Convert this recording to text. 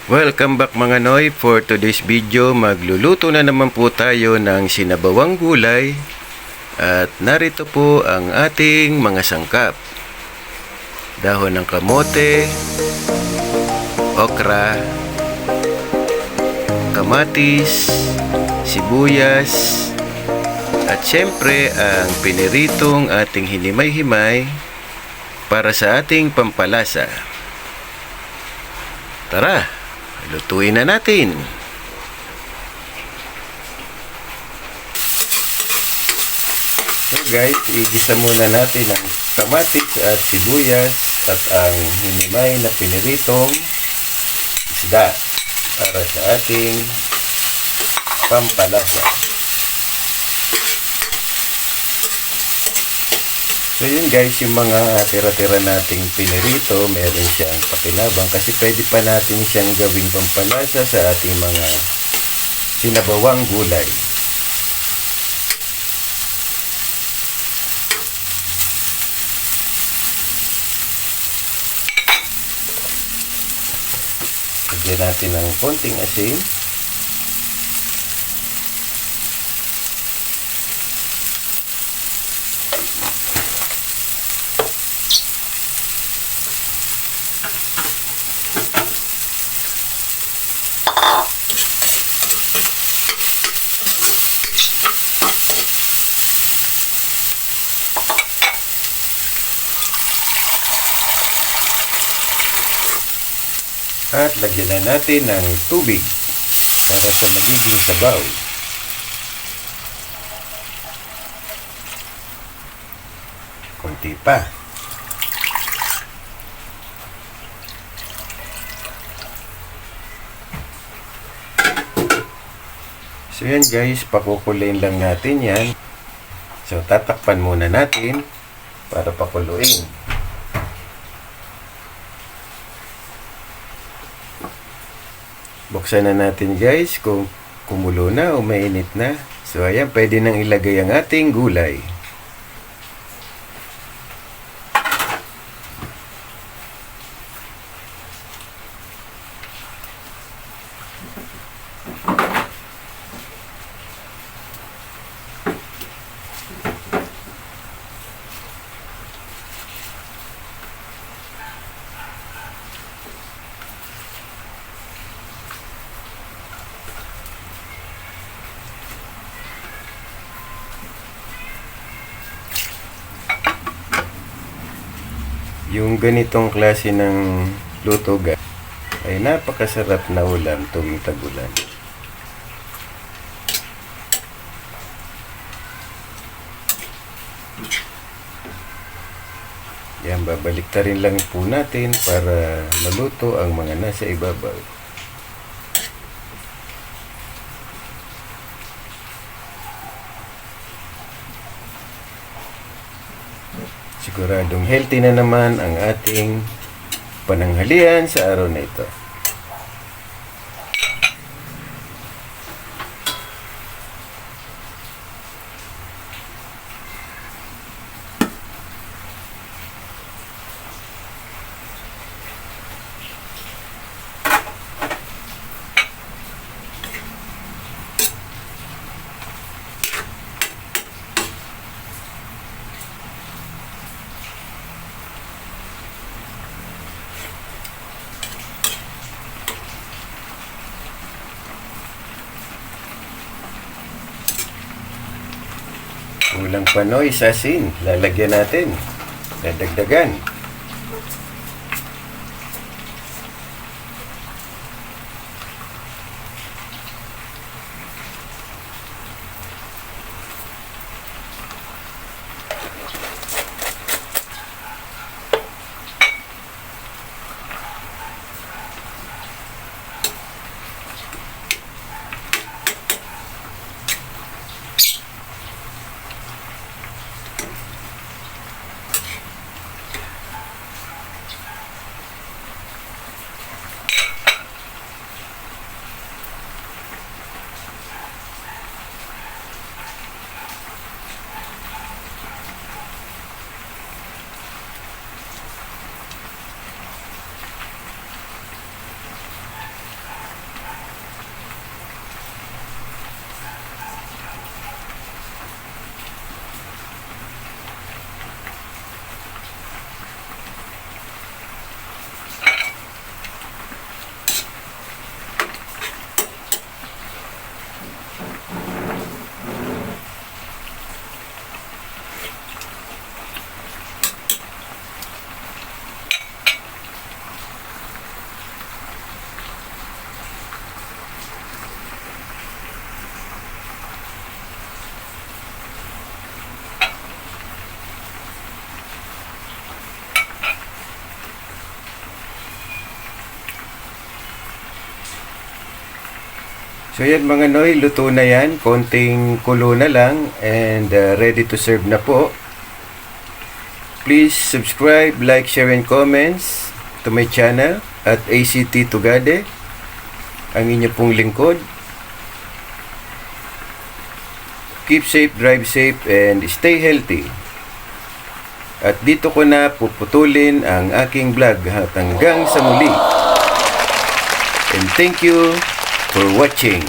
Welcome back mga Noy. For today's video, magluluto na naman po tayo ng sinabawang gulay. At narito po ang ating mga sangkap. Dahon ng kamote, okra, kamatis, sibuyas, at syempre ang piniritong ating hinimay-himay para sa ating pampalasa. Tara! Lutuin na natin. So guys, igisa muna natin ang kamatis at sibuyas at ang hinimay na piniritong isda para sa ating pampalasa. So yun guys, yung mga tira-tira nating pinirito, meron siyang pakinabang kasi pwede pa natin siyang gawing pampalasa sa ating mga sinabawang gulay. Lagyan natin ng konting asin. At lagyan na natin ng tubig hanggang sa magiging sabaw. Kunti pa. So yan guys, pakukuluin lang natin yan. So tatakpan muna natin para pakuluin. Buksan na natin guys kung kumulo na o mainit na. So ayan, pwede nang ilagay ang ating gulay. Yung ganitong klase ng luto guys ay napakasarap na ulam tuwing tag-ulan. Yan, babalik ta rin lang po natin para maluto ang mga nasa ibabaw. Siguradong healthy na naman ang ating pananghalian sa araw na ito. Kulang pa no, isasin. Lalagyan natin. Dadagdagan. So yan mga Noy, luto na yan. Konting kulo na lang and ready to serve na po. Please subscribe, like, share, and comments to my channel at ACT Tugade, ang inyo pong lingkod. Keep safe, drive safe, and stay healthy. At dito ko na puputulin ang aking vlog hanggang sa muli. And thank you for watching.